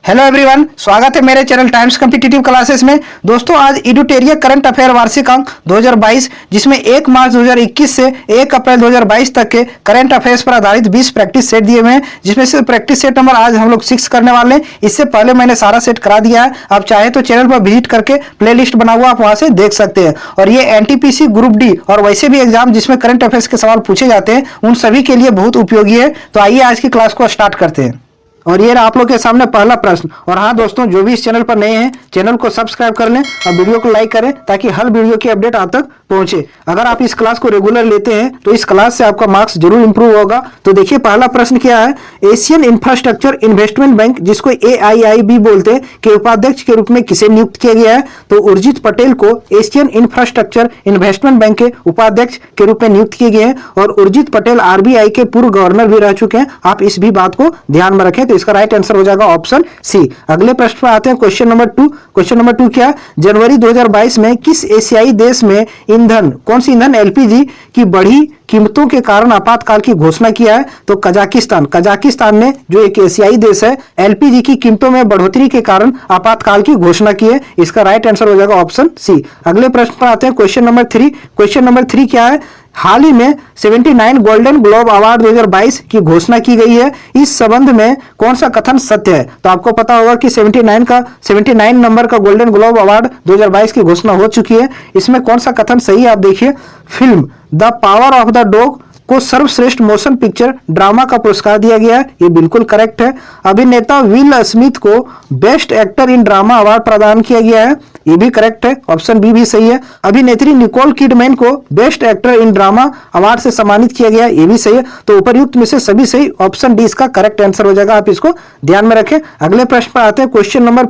Hello everyone, स्वागत है मेरे चैनल टाइम्स कॉम्पिटिटिव क्लासेस में। दोस्तों, आज एडुटेरिया करंट अफेयर वार्षिक अंक 2022 जिसमें 1 मार्च 2021 से 1 अप्रैल 2022 तक के करंट अफेयर्स पर आधारित 20 प्रैक्टिस सेट दिए हुए हैं, जिसमें से प्रैक्टिस सेट नंबर आज हम लोग 6 करने वाले हैं। इससे पहले मैंने सारा सेट करा दिया है। आप चाहे तो चैनल पर विजिट करके प्ले लिस्ट बना हुआ आप वहां से देख सकते हैं। और ये एनटीपीसी ग्रुप डी और वैसे भी एग्जाम जिसमें करंट अफेयर्स के सवाल पूछे जाते हैं उन सभी के लिए बहुत उपयोगी है। तो आइए आज की क्लास को स्टार्ट करते हैं। और ये आप लोग के सामने पहला प्रश्न। और हाँ दोस्तों, जो भी इस चैनल पर नए हैं चैनल को सब्सक्राइब कर लें और वीडियो को लाइक करें ताकि हर वीडियो की अपडेट आप तक पहुंचे। अगर आप इस क्लास को रेगुलर लेते हैं तो इस क्लास से आपका मार्क्स जरूर इंप्रूव होगा। तो देखिए पहला प्रश्न क्या है। एशियन इंफ्रास्ट्रक्चर इन्वेस्टमेंट बैंक, जिसको AIIB बोलते हैं, के उपाध्यक्ष के रूप में किसे नियुक्त किया गया है? तो उर्जित पटेल को एशियन इंफ्रास्ट्रक्चर इन्वेस्टमेंट बैंक के उपाध्यक्ष के रूप में नियुक्त किए गए हैं। और उर्जित पटेल RBI के पूर्व गवर्नर भी रह चुके हैं। आप इस भी बात को ध्यान में रखें। तो इसका राइट आंसर हो जाएगा ऑप्शन सी। अगले प्रश्न पर आते हैं, क्वेश्चन नंबर 2। क्वेश्चन नंबर 2 क्या? जनवरी 2022 में किस एशियाई देश में ईंधन, कौन सी ईंधन LPG की बढ़ी कीमतों के कारण आपातकाल की घोषणा किया है? तो कजाकिस्तान। कजाकिस्तान ने, जो एक एशियाई देश है, LPG की कीमतों में बढ़ोतरी के कारण आपातकाल की घोषणा की है। इसका राइट आंसर हो जाएगा ऑप्शन सी। अगले प्रश्न पर आते हैं, क्वेश्चन नंबर 3। क्वेश्चन नंबर 3 क्या है? हाल ही में 79 गोल्डन ग्लोब अवार्ड 2022 की घोषणा की गई है। इस संबंध में कौन सा कथन सत्य है? तो आपको पता होगा कि 79 नंबर का गोल्डन ग्लोब अवार्ड 2022 की घोषणा हो चुकी है। इसमें कौन सा कथन सही है? आप देखिए, film the power of the dog को सर्वश्रेष्ठ मोशन पिक्चर ड्रामा का पुरस्कार दिया गया है। ये बिल्कुल करेक्ट है। अभिनेता विल स्मिथ को best actor in drama award प्रदान किया गया है। ये भी करेक्ट है, ऑप्शन बी भी सही है। अभिनेत्री निकोल किडमैन को best actor in drama award से सम्मानित किया गया है। ये भी सही है। तो उपर्युक्त में से सभी सही, ऑप्शन डी इसका करेक्ट आंसर हो जाएगा। आप इसको ध्यान में रखें। अगले प्रश्न पर आते हैं, क्वेश्चन नंबर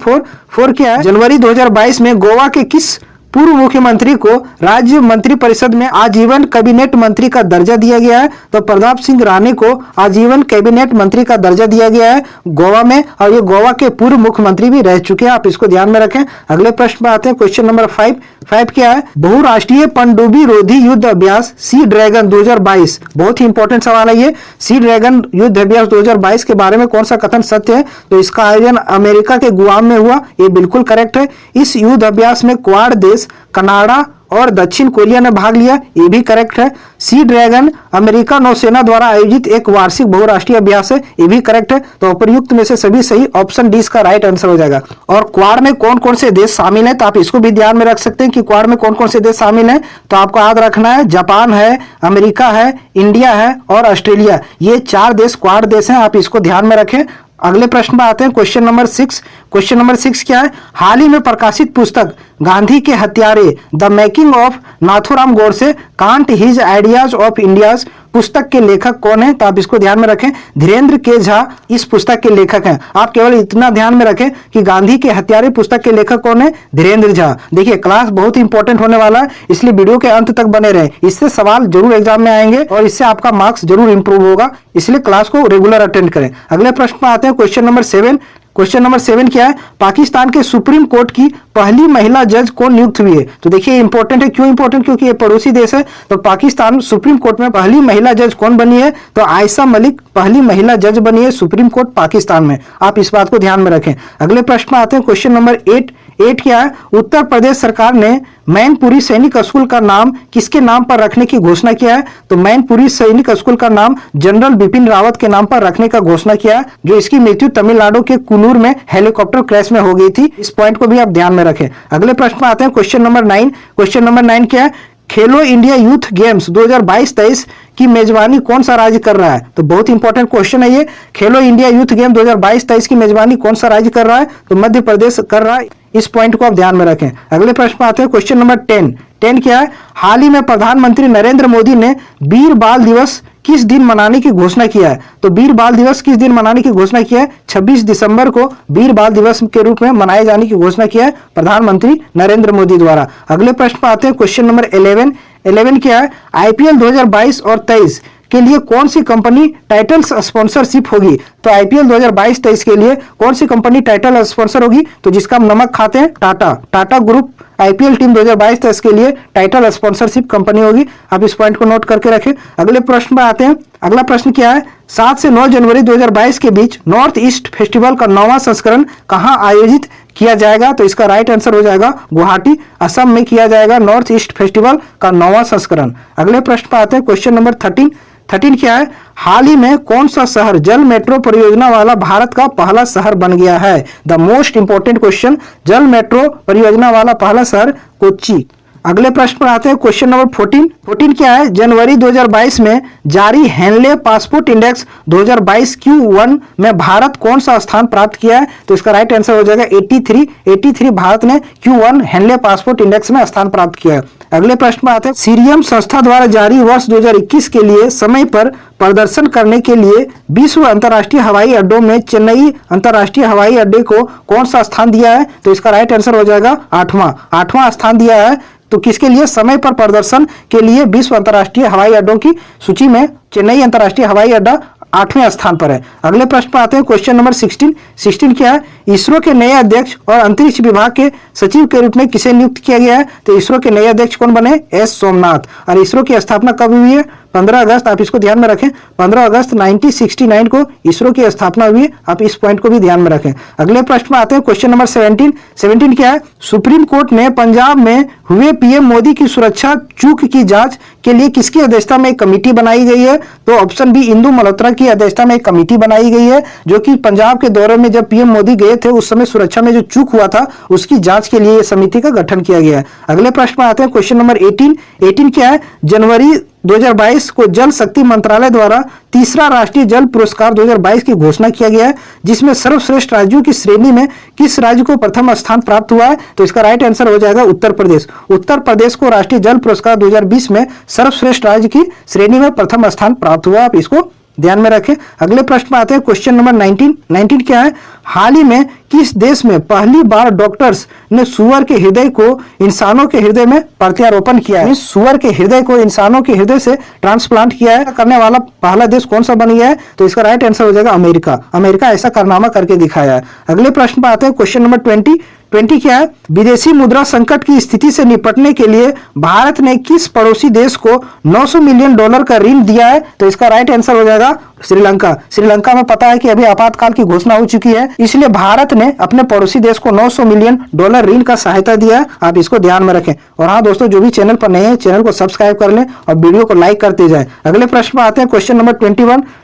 4 क्या है? जनवरी 2022 में गोवा के किस पूर्व मुख्यमंत्री को राज्य मंत्रिपरिषद में आजीवन कैबिनेट मंत्री का दर्जा दिया गया है? तो प्रताप सिंह राणे को आजीवन कैबिनेट मंत्री का दर्जा दिया गया है गोवा में। और ये गोवा के पूर्व मुख्यमंत्री भी रह चुके हैं। आप इसको ध्यान में रखें। अगले प्रश्न पर आते हैं, क्वेश्चन नंबर 5 क्या है? बहुराष्ट्रीय पनडुब्बी रोधी युद्ध अभ्यास सी ड्रैगन 2022, बहुत ही इंपॉर्टेंट सवाल है ये। सी ड्रैगन युद्ध अभ्यास 2022 के बारे में कौन सा कथन सत्य है? तो इसका आयोजन अमेरिका के गुआम में हुआ। ये बिल्कुल करेक्ट है। इस युद्ध अभ्यास में क्वाड देश कनाडा और दक्षिण कोरिया ने भाग लिया। ये भी करेक्ट है। सी ड्रैगन अमेरिका नौसेना द्वारा आयोजित एक वार्षिक बहुराष्ट्रीय अभ्यास है। ये भी करेक्ट है। तो उपर्युक्त में से सभी सही, ऑप्शन डी इसका राइट आंसर हो जाएगा। और क्वाड में कौन कौन से देश शामिल हैं? तो आप इसको भी ध्यान में रख सकते हैं कि क्वाड में कौन कौन से देश शामिल हैं। तो आपको याद रखना है, जापान है, अमेरिका है, इंडिया है और ऑस्ट्रेलिया। ये 4 देश क्वाड देश हैं। आप इसको ध्यान में रखें। अगले प्रश्न पर आते हैं, क्वेश्चन नंबर 6। क्वेश्चन नंबर 6 क्या है? हाल ही में प्रकाशित पुस्तक गांधी के हत्यारे the making of Nathuram Godse can't his ideas of India's पुस्तक के लेखक कौन है? तो आप इसको ध्यान में रखें, धीरेन्द्र के झा इस पुस्तक के लेखक हैं। आप केवल इतना ध्यान में रखें कि गांधी के हत्यारे पुस्तक के लेखक कौन है? धीरेन्द्र झा। देखिए क्लास बहुत ही इंपॉर्टेंट होने वाला है, इसलिए वीडियो के अंत तक बने रहें। इससे सवाल जरूर एग्जाम में आएंगे और इससे आपका मार्क्स जरूर इंप्रूव होगा, इसलिए क्लास को रेगुलर अटेंड करें। अगले प्रश्न पर आते हैं, क्वेश्चन नंबर 7। क्वेश्चन नंबर 7 क्या है? पाकिस्तान के सुप्रीम कोर्ट की पहली महिला जज कौन नियुक्त हुई है? तो देखिए इंपॉर्टेंट है। क्यों इंपॉर्टेंट? क्योंकि ये पड़ोसी देश है। तो पाकिस्तान सुप्रीम कोर्ट में पहली महिला जज कौन बनी है? तो आयशा मलिक पहली महिला जज बनी है सुप्रीम कोर्ट पाकिस्तान में। आप इस बात को ध्यान में रखें। अगले प्रश्न में आते हैं, क्वेश्चन नंबर 8 क्या है? उत्तर प्रदेश सरकार ने मैनपुरी सैनिक स्कूल का नाम किसके नाम पर रखने की घोषणा किया है? तो मैनपुरी सैनिक स्कूल का नाम जनरल बिपिन रावत के नाम पर रखने का घोषणा किया है, जो इसकी मृत्यु तमिलनाडु के कुन्नूर में हेलीकॉप्टर क्रैश में हो गई थी। इस पॉइंट को भी आप ध्यान में रखें। अगले प्रश्न में आते हैं, क्वेश्चन नंबर 9। क्वेश्चन नंबर 9 क्या है? खेलो इंडिया यूथ गेम्स 2022-23 की मेजबानी कौन सा राज्य कर रहा है? तो बहुत इंपॉर्टेंट क्वेश्चन है ये। खेलो इंडिया यूथ गेम 2022-23 की मेजबानी कौन सा राज्य कर रहा है? तो मध्य प्रदेश कर रहा है। इस पॉइंट को आप ध्यान में रखें। अगले प्रश्न पर आते हैं, क्वेश्चन नंबर 10 क्या है? हाल ही में प्रधानमंत्री नरेंद्र मोदी ने वीर बाल दिवस किस दिन मनाने की घोषणा किया है? तो वीर बाल दिवस किस दिन मनाने की घोषणा किया है? 26 दिसंबर को वीर बाल दिवस के रूप में मनाए जाने की घोषणा किया है प्रधानमंत्री नरेंद्र मोदी द्वारा। अगले प्रश्न पर आते हैं, क्वेश्चन नंबर 11 क्या है? IPL 2022 और 23 के लिए कौन सी कंपनी टाइटल स्पॉन्सरशिप होगी? तो IPL 2022-23 के लिए कौन सी कंपनी टाइटल स्पॉन्सर होगी? तो जिसका हम नमक खाते हैं, टाटा ग्रुप आईपीएल टीम 2022 तक के लिए टाइटल स्पॉन्सरशिप कंपनी होगी। आप इस पॉइंट को नोट करके रखें। अगले प्रश्न पर आते हैं। अगला प्रश्न क्या है, 7 से 9 जनवरी 2022 के बीच नॉर्थ ईस्ट फेस्टिवल का 9वां संस्करण कहां आयोजित किया जाएगा? तो इसका राइट आंसर हो जाएगा गुवाहाटी, असम में किया जाएगा नॉर्थ ईस्ट फेस्टिवल का 9वां संस्करण। अगले प्रश्न पर आते हैं। क्वेश्चन नंबर 13 क्या है, हाल ही में कौन सा शहर जल मेट्रो परियोजना वाला भारत का पहला शहर बन गया है? द मोस्ट इंपॉर्टेंट क्वेश्चन, जल मेट्रो परियोजना वाला पहला शहर कोच्चि। अगले प्रश्न पर आते हैं। क्वेश्चन नंबर 14 क्या है, जनवरी 2022 में जारी हेनले पासपोर्ट इंडेक्स 2022 Q1 में भारत कौन सा स्थान प्राप्त किया है? तो इसका राइट आंसर हो जाएगा 83 भारत ने Q1 हेनले पासपोर्ट इंडेक्स में स्थान प्राप्त किया है। अगले प्रश्न में आते हैं। सीरियम संस्था द्वारा जारी वर्ष 2021 के लिए समय पर प्रदर्शन करने के लिए विश्व अंतर्राष्ट्रीय हवाई अड्डों में चेन्नई अंतर्राष्ट्रीय हवाई अड्डे को कौन सा स्थान दिया है? तो इसका राइट आंसर हो जाएगा 8वां स्थान दिया है। तो किसके लिए? समय पर प्रदर्शन के लिए विश्व अंतर्राष्ट्रीय हवाई अड्डों की सूची में चेन्नई अंतर्राष्ट्रीय हवाई अड्डा 8वें स्थान पर है। अगले प्रश्न पर आते हैं। क्वेश्चन नंबर 16 क्या है, इसरो के नए अध्यक्ष और अंतरिक्ष विभाग के सचिव के रूप में किसे नियुक्त किया गया है? तो इसरो के नए अध्यक्ष कौन बने? एस सोमनाथ। और इसरो की स्थापना कब हुई है? 15 अगस्त। आप इसको ध्यान में रखें, 15 अगस्त 1969 को इसरो की स्थापना हुई है। आप इस पॉइंट को भी ध्यान में रखें। अगले प्रश्न में आते हैं। क्वेश्चन नंबर 17 क्या है, सुप्रीम कोर्ट ने पंजाब में हुए पीएम मोदी की सुरक्षा चूक की जांच के लिए किसकी अध्यक्षता में एक कमेटी बनाई गई है? तो ऑप्शन बी, इंदु मल्होत्रा की अध्यक्षता में एक कमेटी बनाई गई है, जो कि पंजाब के दौरे में जब पीएम मोदी गए थे उस समय सुरक्षा में जो चूक हुआ था उसकी जांच के लिए यह समिति का गठन किया गया है। अगले प्रश्न में आते हैं। क्वेश्चन नंबर 18 क्या है, जनवरी 2022 को जल शक्ति मंत्रालय द्वारा तीसरा राष्ट्रीय जल पुरस्कार 2022 की घोषणा किया गया है, जिसमें सर्वश्रेष्ठ राज्यों की श्रेणी में किस राज्य को प्रथम स्थान प्राप्त हुआ है? तो इसका राइट आंसर हो जाएगा उत्तर प्रदेश। उत्तर प्रदेश को राष्ट्रीय जल पुरस्कार 2020 में सर्वश्रेष्ठ राज्य की श्रेणी में प्रथम स्थान प्राप्त हुआ। आप इसको ध्यान में रखें। अगले प्रश्न में आते हैं। क्वेश्चन नंबर 19 क्या है, हाल ही में किस देश में पहली बार डॉक्टर्स ने सुअर के हृदय को इंसानों के हृदय में प्रत्यारोपण किया है? सुअर के हृदय को इंसानों के हृदय से ट्रांसप्लांट किया है करने वाला पहला देश कौन सा बन गया है? तो इसका राइट आंसर हो जाएगा अमेरिका। अमेरिका ऐसा कारनामा करके दिखाया है। अगले प्रश्न पर आते हैं। क्वेश्चन नंबर 20 क्या है, विदेशी मुद्रा संकट की स्थिति से निपटने के लिए भारत ने किस पड़ोसी देश को $900 मिलियन का ऋण दिया है? तो इसका राइट आंसर हो जाएगा श्रीलंका। श्रीलंका में पता है कि अभी आपातकाल की घोषणा हो चुकी है, इसलिए भारत ने अपने पड़ोसी देश को $900 मिलियन ऋण का सहायता दिया है। आप इसको ध्यान में रखें। और हाँ दोस्तों, जो भी चैनल पर नए हैं चैनल को सब्सक्राइब कर लें और वीडियो को लाइक करते जाएं। अगले प्रश्न में आते हैं। क्वेश्चन नंबर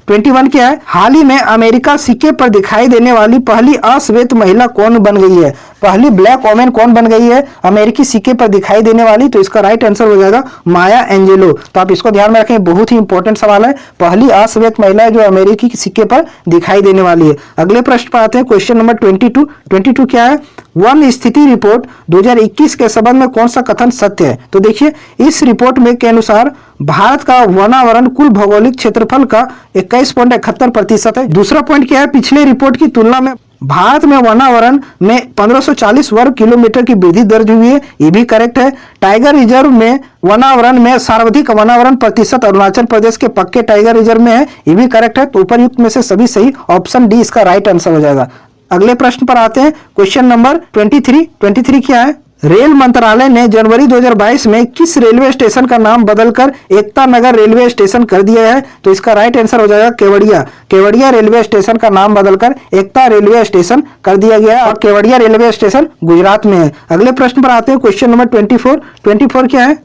21 क्या है, हाल ही में अमेरिका सिक्के पर दिखाई देने वाली पहली अश्वेत महिला कौन बन गई है? पहली ब्लैक वोमेन कौन बन गई है अमेरिकी सिक्के पर दिखाई देने वाली? तो इसका राइट आंसर हो जाएगा माया एंजेलो। तो आप इसको ध्यान में रखें, बहुत ही इंपॉर्टेंट सवाल है। पहली अश्वेत महिला जो अमेरिकी सिक्के पर दिखाई देने वाली है। अगले प्रश्न पर आते हैं। क्वेश्चन नंबर 22 क्या है, वन स्थिति रिपोर्ट 2021 के संबंध में कौन सा कथन सत्य है? तो देखिए, इस रिपोर्ट में के अनुसार भारत का वनावरण कुल भौगोलिक क्षेत्रफल का 21.71% है। दूसरा पॉइंट क्या है, पिछले रिपोर्ट की तुलना में भारत में वनावरण में 1540 वर्ग किलोमीटर की वृद्धि दर्ज हुई है, ये भी करेक्ट है। टाइगर रिजर्व में वनावरण में सर्वाधिक वनावरण प्रतिशत अरुणाचल प्रदेश के पक्के टाइगर रिजर्व में है, ये भी करेक्ट है। तो उपरयुक्त में से सभी सही, ऑप्शन डी इसका राइट आंसर हो जाएगा। अगले प्रश्न पर आते हैं। क्वेश्चन नंबर 23 क्या है, रेल मंत्रालय ने जनवरी 2022 में किस रेलवे स्टेशन का नाम बदलकर एकता नगर रेलवे स्टेशन कर दिया है? तो इसका राइट आंसर हो जाएगा केवड़िया रेलवे स्टेशन का नाम बदलकर एकता रेलवे स्टेशन कर दिया गया है और केवड़िया रेलवे स्टेशन गुजरात में है। अगले प्रश्न पर आते हैं। क्वेश्चन नंबर 24 क्या है,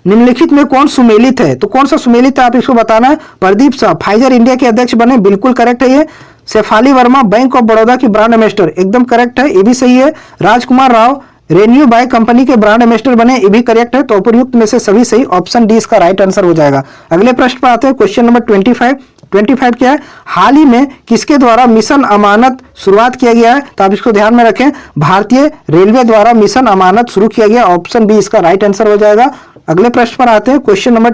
निम्नलिखित में कौन सुमेलित है? तो कौन सा सुमेलित है आप इसको बताना है। प्रदीप शाह फाइजर इंडिया के अध्यक्ष बने, बिल्कुल करेक्ट है ये। शेफाली वर्मा बैंक ऑफ बड़ौदा की ब्रांड एम्बेसडर, एकदम करेक्ट है, ये भी सही है। राजकुमार राव रेन्यू बाय कंपनी के ब्रांड एम्बेसडर बने, ये भी करेक्ट है। तो उपयुक्त में से सभी सही, ऑप्शन डी इसका राइट आंसर हो जाएगा। अगले प्रश्न पर आते हैं। क्वेश्चन नंबर 25 क्या है, हाल ही में किसके द्वारा मिशन अमानत शुरुआत किया गया है? तो आप इसको ध्यान में रखें, भारतीय रेलवे द्वारा मिशन अमानत शुरू किया गया, ऑप्शन बी इसका राइट आंसर हो जाएगा। अगले प्रश्न पर आते हैं। क्वेश्चन नंबर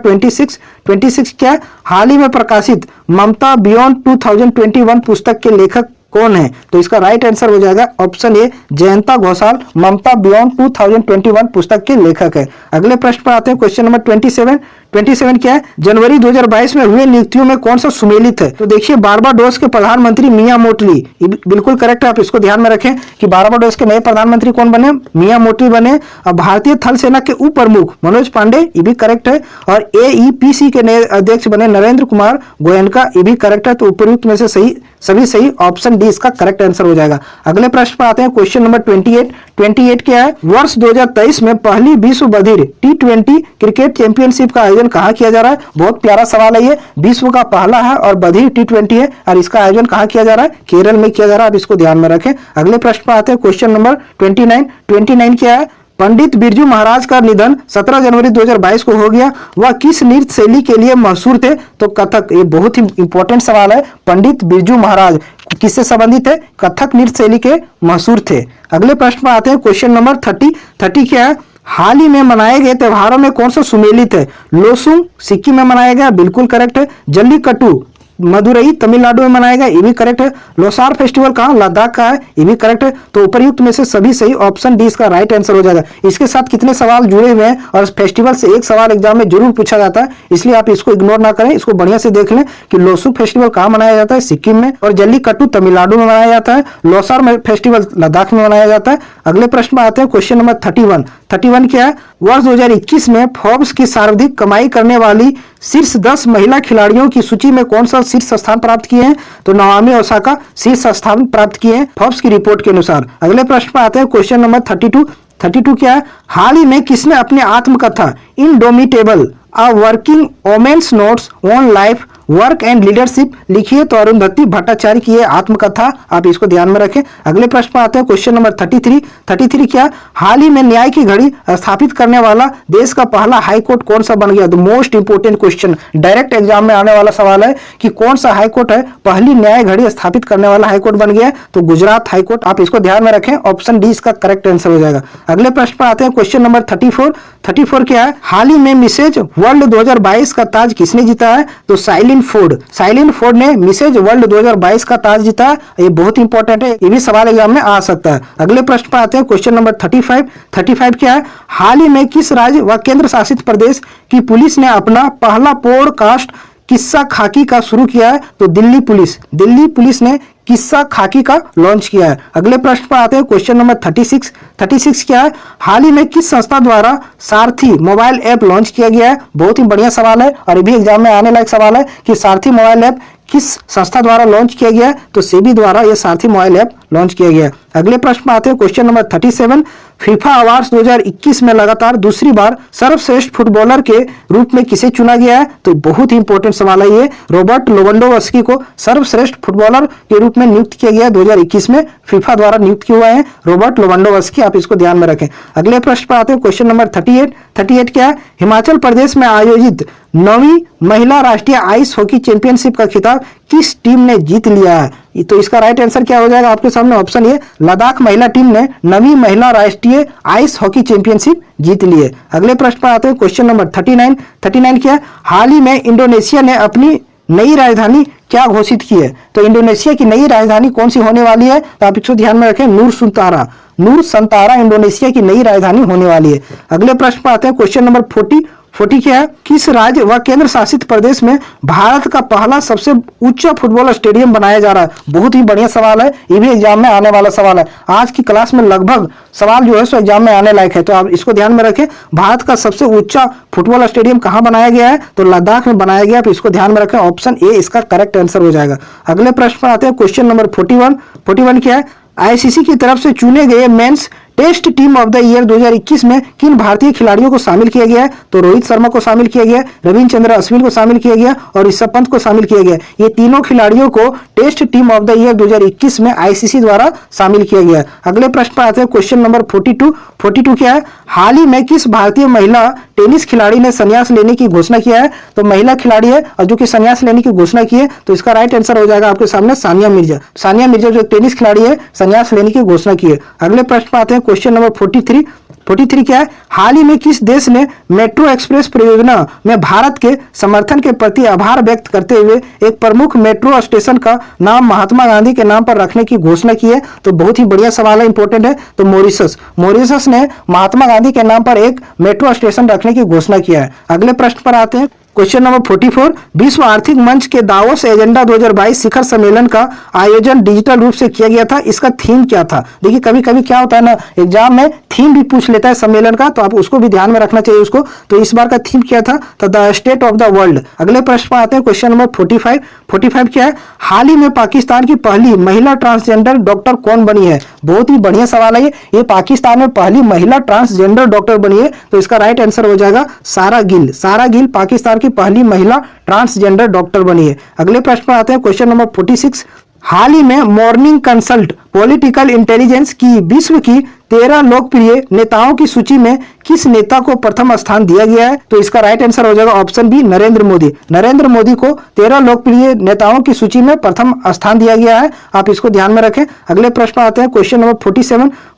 26 क्या है, हाल ही में प्रकाशित ममता बियॉन्ड 2021 पुस्तक के लेखक कौन है? तो इसका राइट आंसर हो जाएगा option A Jayanta Ghoshal, Mamata beyond 2021 पुस्तक के लेखक है। अगले प्रश्न पर आते हैं। क्वेश्चन नंबर 27 क्या है, जनवरी 2022 में हुए नियुक्तियों में कौन सा सुमेलित है? तो देखिए बारबाडोस के प्रधानमंत्री मिया मोटली, बिल्कुल करेक्ट है, आप इसको ध्यान में रखें कि बारबाडोस के नए प्रधानमंत्री कौन बने? मिया मोटली बने। और भारतीय थल सेना के उप प्रमुख मनोज पांडे, ये भी करेक्ट है। और AEPC के नए अध्यक्ष बने नरेंद्र कुमार गोयनका, ये भी करेक्ट है। तो उपयुक्त में से सभी सही, ऑप्शन डी इसका करेक्ट आंसर हो जाएगा। अगले प्रश्न पर आते हैं, क्वेश्चन नंबर 28 क्या है, वर्ष 2023 में पहली विश्व बधिर T20 क्रिकेट चैंपियनशिप का आयोजन कहाँ किया जा रहा है? बहुत प्यारा सवाल है ये, विश्व का पहला है और बधिर T20 है और इसका आयोजन कहाँ किया जा रहा है? केरल में किया जा रहा है, अब इसको ध्यान में रखें। अगले प्रश्न पर आते हैं, क्वेश्चन नंबर 29 क्या है, पंडित बिरजू महाराज का निधन 17 जनवरी 2022 को हो गया, वह किस नृत्य शैली के लिए मशहूर थे? तो कथक, ये बहुत ही इंपॉर्टेंट सवाल है। पंडित बिरजू महाराज किससे संबंधित है? कथक नृत्य शैली के मशहूर थे। अगले प्रश्न पर आते हैं, क्वेश्चन नंबर 30 क्या है, हाल ही में मनाए गए त्योहारों में कौन सा सुमेलित है? लोसुंग सिक्किम में मनाया गया, बिल्कुल करेक्ट है। जल्लीकट्टू मदुरई तमिलनाडु में मनाया गया, ये भी करेक्ट है। लोसार फेस्टिवल कहाँ? लद्दाख का है, ये भी करेक्ट है। तो उपयुक्त में से सभी सही, ऑप्शन डी इसका राइट आंसर हो जाएगा। इसके साथ कितने सवाल जुड़े हुए हैं और फेस्टिवल से एक सवाल एग्जाम में जरूर पूछा जाता है, इसलिए आप इसको इग्नोर ना करें, इसको बढ़िया से देख लें कि लोसुंग फेस्टिवल कहाँ मनाया जाता है? सिक्किम में। और जल्लीकट्टू तमिलनाडु में मनाया जाता है। लोसार फेस्टिवल लद्दाख में मनाया जाता है। अगले प्रश्न में आते हैं, क्वेश्चन नंबर 31 क्या है, वर्ष 2021 में फोर्ब्स की सर्वाधिक कमाई करने वाली शीर्ष 10 महिला खिलाड़ियों की सूची में कौन सा शीर्ष स्थान प्राप्त किए हैं? तो नाओमी ओसाका शीर्ष स्थान प्राप्त किए हैं फोर्ब्स की रिपोर्ट के अनुसार। अगले प्रश्न पर आते हैं, क्वेश्चन नंबर 32 क्या है, हाल ही में किसने अपनी आत्मकथा indomitable a working women's notes on life work and leadership लिखी है? तो अरुंधति भट्टाचार्य की आत्मकथा, आप इसको ध्यान में रखें। अगले प्रश्न पर आते हैं, क्वेश्चन नंबर 33 क्या, हाल ही में न्याय की घड़ी स्थापित करने वाला देश का पहला हाई कोर्ट कौन सा बन गया? The most important question, direct exam में आने वाला सवाल है कि कौन सा हाई कोर्ट है पहली न्याय घड़ी स्थापित करने वाला हाई कोर्ट बन गया? तो गुजरात हाई कोर्ट, आप इसको ध्यान में रखें, ऑप्शन डी इसका करेक्ट आंसर हो जाएगा। अगले प्रश्न पर आते हैं, क्वेश्चन नंबर 34 क्या है, हाल ही में मिसेज वर्ल्ड 2022 का ताज किसने जीता है? तो साइलिन फोर्ड ने मिसेज वर्ल्ड 2022 का ताज जीता। ये बहुत इंपॉर्टेंट है, ये भी सवाल एग्जाम में आ सकता है। अगले प्रश्न पर आते हैं, क्वेश्चन नंबर 35 क्या है, हाल ही में किस राज्य व केंद्र शासित प्रदेश की पुलिस ने अपना पहला पॉडकास्ट किस्सा खाकी का शुरू किया है? तो दिल्ली पुलिस ने किस्सा खाकी का लॉन्च किया है। अगले प्रश्न पर आते हैं, क्वेश्चन नंबर 36 क्या है, हाल ही में किस संस्था द्वारा सारथी मोबाइल ऐप लॉन्च किया गया है? बहुत ही बढ़िया सवाल है और ये भी एग्जाम में आने लायक सवाल है कि सारथी मोबाइल ऐप किस संस्था द्वारा लॉन्च किया गया है? तो सेबी द्वारा यह सारथी मोबाइल ऐप लॉन्च किया गया है। अगले प्रश्न में आते हैं, क्वेश्चन नंबर 37, फीफा अवार्ड्स 2021 में लगातार दूसरी बार सर्वश्रेष्ठ फुटबॉलर के रूप में किसे चुना गया है? तो बहुत ही इंपॉर्टेंट सवाल है ये, रॉबर्ट लेवेंडोव्स्की को सर्वश्रेष्ठ फुटबॉलर के रूप में नियुक्त किया गया 2021 में, फीफा द्वारा नियुक्त किए हुए हैं रॉबर्ट लेवेंडोव्स्की, आप इसको ध्यान में रखें। अगले प्रश्न पर आते हैं, क्वेश्चन नंबर 38 क्या है, हिमाचल प्रदेश में आयोजित 9वीं महिला राष्ट्रीय आइस हॉकी चैंपियनशिप का खिताब किस टीम ने जीत लिया है? तो इसका राइट आंसर क्या हो जाएगा आपके सामने, ऑप्शन ए, लद्दाख महिला टीम ने 9वीं महिला राष्ट्रीय आइस हॉकी चैंपियनशिप जीत ली है। अगले प्रश्न पर आते हैं, क्वेश्चन नंबर 39 क्या है, हाल ही में इंडोनेशिया ने अपनी नई राजधानी क्या घोषित की है? तो इंडोनेशिया की नई राजधानी कौन सी होने वाली है? तो आप इसको ध्यान में रखें, नूर संतारा इंडोनेशिया की नई राजधानी होने वाली है। अगले प्रश्न पर आते हैं, क्वेश्चन नंबर 40 क्या है, किस राज्य व केंद्र शासित प्रदेश में भारत का पहला सबसे ऊंचा फुटबॉल स्टेडियम बनाया जा रहा है? बहुत ही बढ़िया सवाल है, ये भी एग्जाम में आने वाला सवाल है। आज की क्लास में लगभग सवाल जो है सो एग्जाम में आने लायक है, तो आप इसको ध्यान में रखें। भारत का सबसे ऊंचा फुटबॉल स्टेडियम कहाँ बनाया गया है? तो लद्दाख में बनाया गया, आप इसको ध्यान में रखें, ऑप्शन ए इसका करेक्ट आंसर हो जाएगा। अगले प्रश्न पर आते हैं, क्वेश्चन नंबर 41 क्या है, आईसीसी की तरफ से चुने गए men's test team of the year 2021 में किन भारतीय खिलाड़ियों को शामिल किया गया है? तो रोहित शर्मा को शामिल किया गया, रविचंद्रन अश्विन को शामिल किया गया और ऋषभ पंत को शामिल किया गया। ये तीनों खिलाड़ियों को test team of the year 2021 में आईसीसी द्वारा शामिल किया गया। अगले प्रश्न पर आते हैं, क्वेश्चन नंबर 42 क्या है, हाल ही में किस भारतीय महिला टेनिस खिलाड़ी ने संन्यास लेने की घोषणा किया है? तो महिला खिलाड़ी है और जो कि संन्यास लेने की घोषणा की है, तो इसका राइट आंसर हो जाएगा आपके सामने सानिया मिर्जा जो टेनिस खिलाड़ी है, संन्यास लेने की घोषणा की है। अगले प्रश्न पर आते हैं, क्वेश्चन नंबर 43 क्या है, हाल ही में किस देश ने मेट्रो एक्सप्रेस परियोजना में भारत के समर्थन के प्रति आभार व्यक्त करते हुए एक प्रमुख मेट्रो स्टेशन का नाम महात्मा गांधी के नाम पर रखने की घोषणा की है? तो बहुत ही बढ़िया सवाल है, इंपॉर्टेंट है। तो मॉरिशस ने महात्मा गांधी के नाम पर एक मेट्रो स्टेशन रखने की घोषणा किया है। अगले प्रश्न पर आते हैं, क्वेश्चन नंबर 44, विश्व आर्थिक मंच के दावोस एजेंडा 2022 शिखर सम्मेलन का आयोजन डिजिटल रूप से किया गया था। इसका थीम क्या था? देखिए कभी कभी क्या होता है ना, एग्जाम में थीम भी पूछ लेता है सम्मेलन का, तो आप उसको भी ध्यान में रखना चाहिए उसको। तो इस बार का थीम क्या था? तो the state of the world. अगले प्रश्न पर आते हैं, क्वेश्चन नंबर 45 क्या है, हाल ही में पाकिस्तान की पहली महिला ट्रांसजेंडर डॉक्टर कौन बनी है? बहुत ही बढ़िया सवाल है ये पाकिस्तान में पहली महिला ट्रांसजेंडर डॉक्टर बनी है, तो इसका राइट आंसर हो जाएगा सारा गिल पाकिस्तान की पहली महिला ट्रांसजेंडर डॉक्टर बनी है। अगले प्रश्न पर आते हैं, क्वेश्चन नंबर 46, हाल ही में मॉर्निंग कंसल्ट पॉलिटिकल इंटेलिजेंस की विश्व की 13 लोकप्रिय नेताओं की सूची में किस नेता को प्रथम स्थान दिया गया है? तो इसका राइट आंसर हो जाएगा ऑप्शन बी, नरेंद्र मोदी। नरेंद्र मोदी को 13 लोकप्रिय नेताओं की सूची में प्रथम स्थान दिया गया है, आप इसको ध्यान में रखें। अगले प्रश्न पर आते हैं, क्वेश्चन नंबर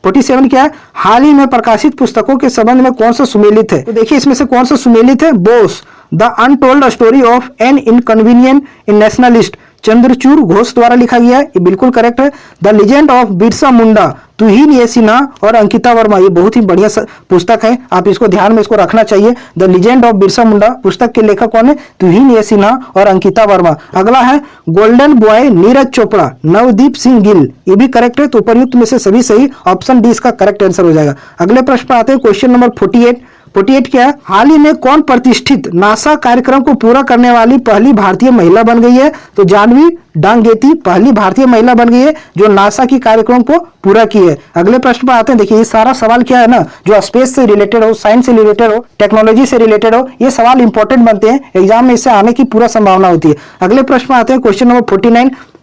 47 क्या है, हाल ही में प्रकाशित पुस्तकों के संबंध में कौन सा सुमेलित है? तो देखिए इसमें से कौन सा सुमेलित है? Bose the untold story of an inconvenient nationalist Chandrachur Ghosh द्वारा लिखा गया है, ये बिल्कुल करेक्ट है। The legend of Birsa Munda Tuhin A Sinha और अंकिता वर्मा, ये बहुत ही बढ़िया पुस्तक है, आप इसको ध्यान में इसको रखना चाहिए। द लीजेंड ऑफ बिरसा मुंडा पुस्तक के लेखक कौन है? तुहिन ये सिन्हा और अंकिता वर्मा। अगला है गोल्डन बॉय नीरज चोपड़ा नवदीप सिंह गिल, ये भी करेक्ट है। तो उपयुक्त में से सभी सही, ऑप्शन डी इसका करेक्ट आंसर हो जाएगा। अगले प्रश्न पर आते हैं, क्वेश्चन नंबर 48 क्या है, हाल ही में कौन प्रतिष्ठित नासा कार्यक्रम को पूरा करने वाली पहली भारतीय महिला बन गई है? तो जानवी डांगेती पहली भारतीय महिला बन गई है जो नासा की कार्यक्रम को पूरा की है। अगले प्रश्न पर आते हैं, देखिए ये सारा सवाल क्या है ना, जो स्पेस से रिलेटेड हो, साइंस से रिलेटेड हो, टेक्नोलॉजी से रिलेटेड हो, ये सवाल इंपॉर्टेंट बनते हैं, एग्जाम में इससे आने की पूरा संभावना होती है। अगले प्रश्न पर आते हैं, क्वेश्चन नंबर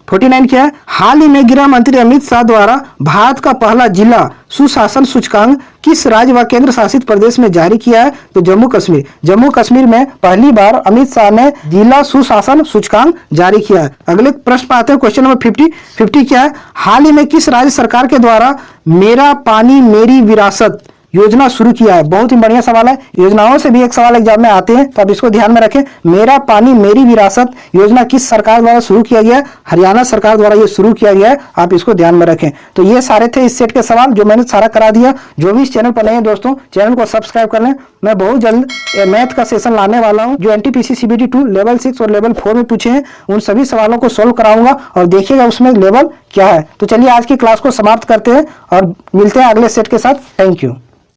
49 क्या है, हाल ही में गृह मंत्री अमित शाह द्वारा भारत का पहला जिला सुशासन सूचकांक किस राज्य व केंद्र शासित प्रदेश में जारी किया है? तो जम्मू कश्मीर में पहली बार अमित शाह ने जिला सुशासन सूचकांक जारी किया है। अगले प्रश्न पर आते हैं, क्वेश्चन नंबर 50 क्या है, हाल ही में किस राज्य सरकार के द्वारा मेरा पानी मेरी विरासत योजना शुरू किया है? बहुत ही बढ़िया सवाल है, योजनाओं से भी एक सवाल एग्जाम में आते हैं, तो आप इसको ध्यान में रखें। मेरा पानी मेरी विरासत योजना किस सरकार द्वारा शुरू किया गया है? हरियाणा सरकार द्वारा ये शुरू किया गया है, आप इसको ध्यान में रखें। तो ये सारे थे इस सेट के सवाल जो मैंने सारा करा दिया। जो भी इस चैनल पर नए हैं दोस्तों, चैनल को सब्सक्राइब कर लें। मैं बहुत जल्द मैथ का सेशन लाने वाला हूँ, जो एनटीपीसी CBT 2 लेवल 6 और लेवल 4 में पूछे हैं, उन सभी सवालों को सोल्व कराऊंगा और देखिएगा उसमें लेवल क्या है। तो चलिए आज की क्लास को समाप्त करते हैं और मिलते हैं अगले सेट के साथ। Thank you.